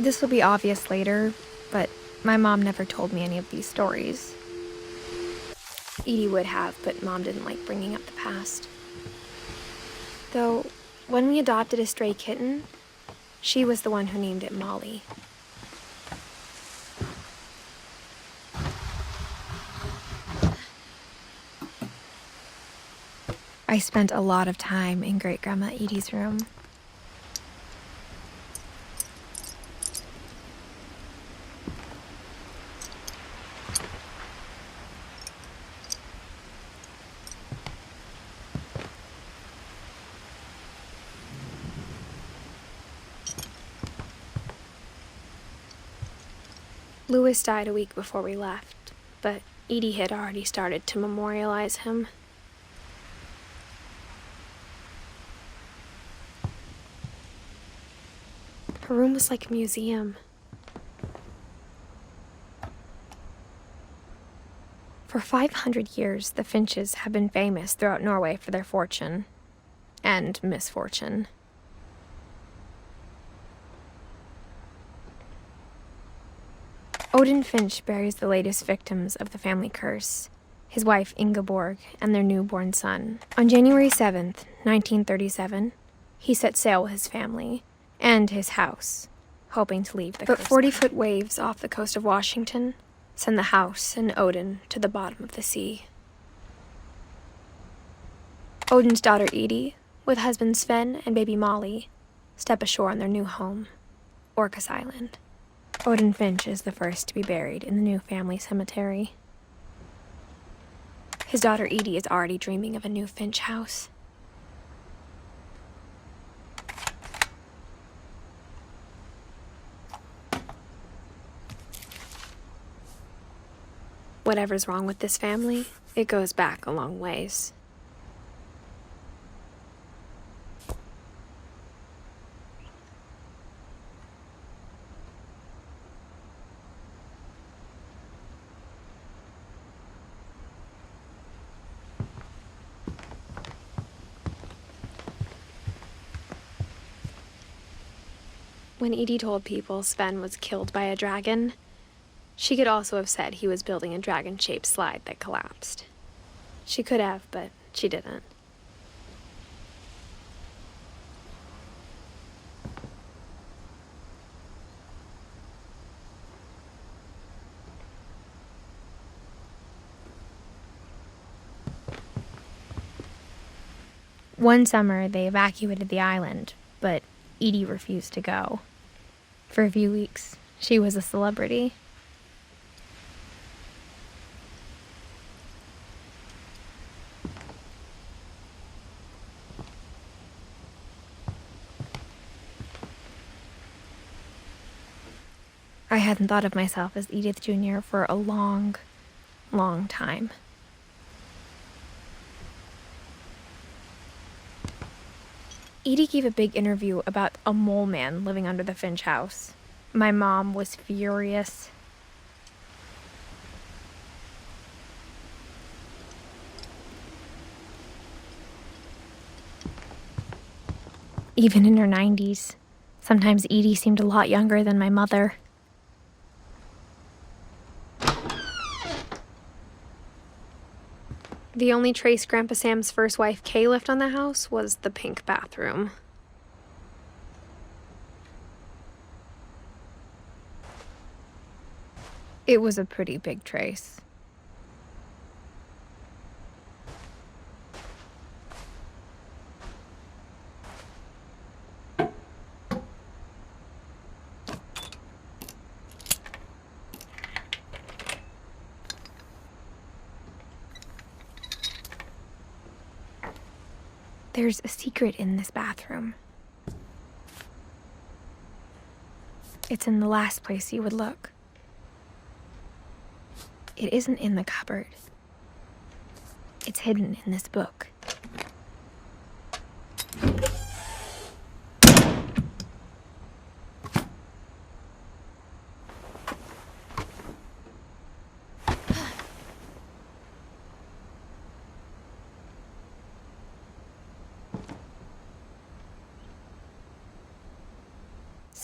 This will be obvious later, but my mom never told me any of these stories. Edie would have, but Mom didn't like bringing up the past. Though, when we adopted a stray kitten, she was the one who named it Molly. I spent a lot of time in Great-Grandma Edie's room. Louis died a week before we left, but Edie had already started to memorialize him. Her room was like a museum. For 500 years, the Finches have been famous throughout Norway for their fortune and misfortune. Odin Finch buries the latest victims of the family curse, his wife Ingeborg and their newborn son. On January 7th, 1937, he set sail with his family and his house, hoping to leave the coast. But 40-foot waves off the coast of Washington send the house and Odin to the bottom of the sea. Odin's daughter Edie, with husband Sven and baby Molly, step ashore on their new home, Orcas Island. Odin Finch is the first to be buried in the new family cemetery. His daughter Edie is already dreaming of a new Finch house. Whatever's wrong with this family, it goes back a long ways. When Edie told people Sven was killed by a dragon, she could also have said he was building a dragon-shaped slide that collapsed. She could have, but she didn't. One summer, they evacuated the island, but Edie refused to go. For a few weeks, she was a celebrity. I hadn't thought of myself as Edith Jr. for a long, long time. Edie gave a big interview about a mole man living under the Finch house. My mom was furious. Even in her 90s, sometimes Edie seemed a lot younger than my mother. The only trace Grandpa Sam's first wife, Kay, left on the house was the pink bathroom. It was a pretty big trace. There's a secret in this bathroom. It's in the last place you would look. It isn't in the cupboard. It's hidden in this book.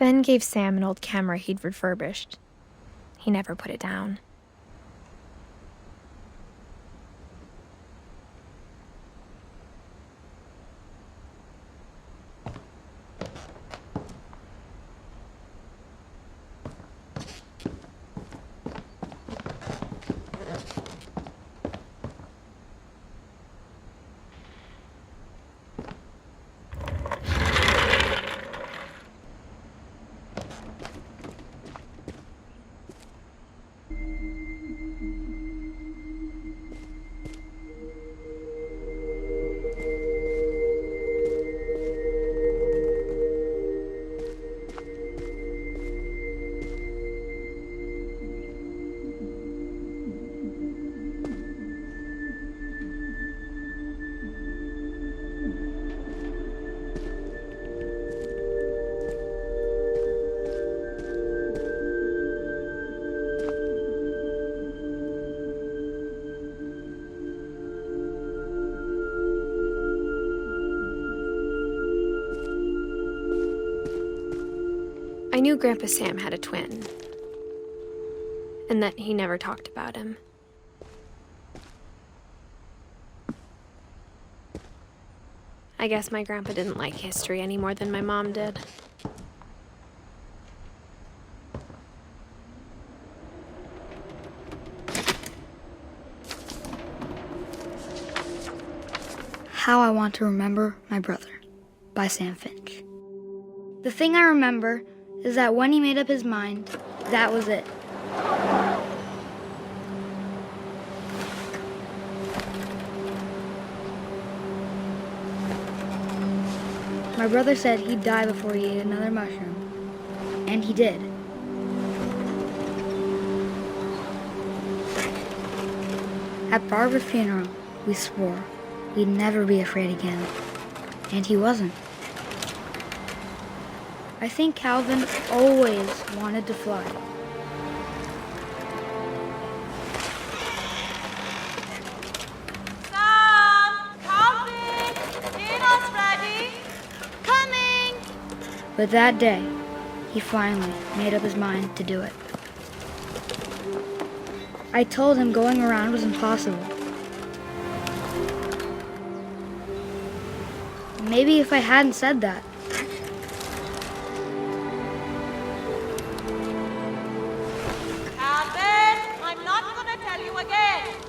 Sven gave Sam an old camera he'd refurbished. He never put it down. I knew Grandpa Sam had a twin, and that he never talked about him. I guess my grandpa didn't like history any more than my mom did. How I Want to Remember My Brother by Sam Finch. The thing I remember is that when he made up his mind, that was it. My brother said he'd die before he ate another mushroom, and he did. At Barbara's funeral, we swore we'd never be afraid again, and he wasn't. I think Calvin always wanted to fly. Sam! Calvin! Dinner's ready! Coming! But that day, he finally made up his mind to do it. I told him going around was impossible. Maybe if I hadn't said that, I'm not gonna tell you again.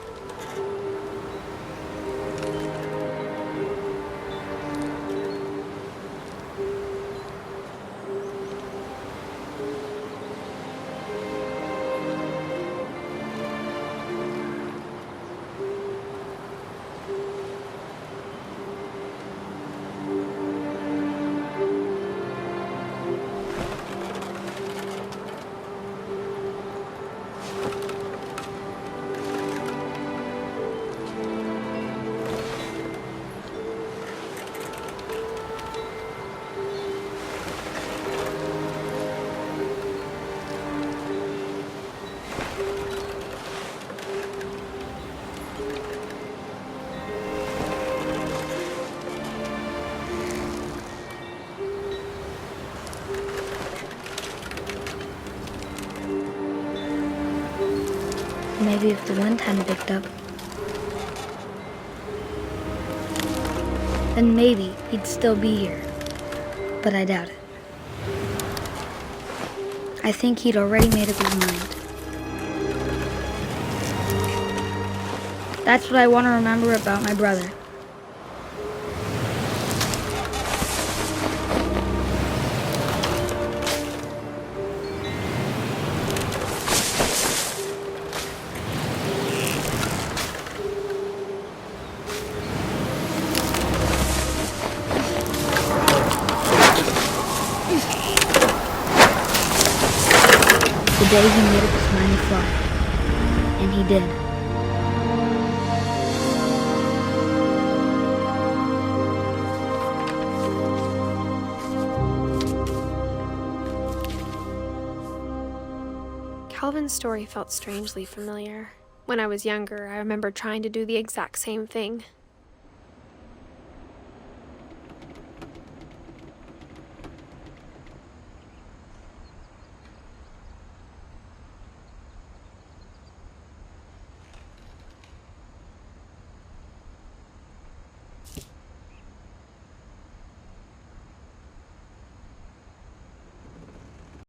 maybe if the wind hadn't picked up, then maybe he'd still be here. But I doubt it. I think he'd already made up his mind. That's what I want to remember about my brother. The day he made up his mind to fly. And he did. Calvin's story felt strangely familiar. When I was younger, I remember trying to do the exact same thing.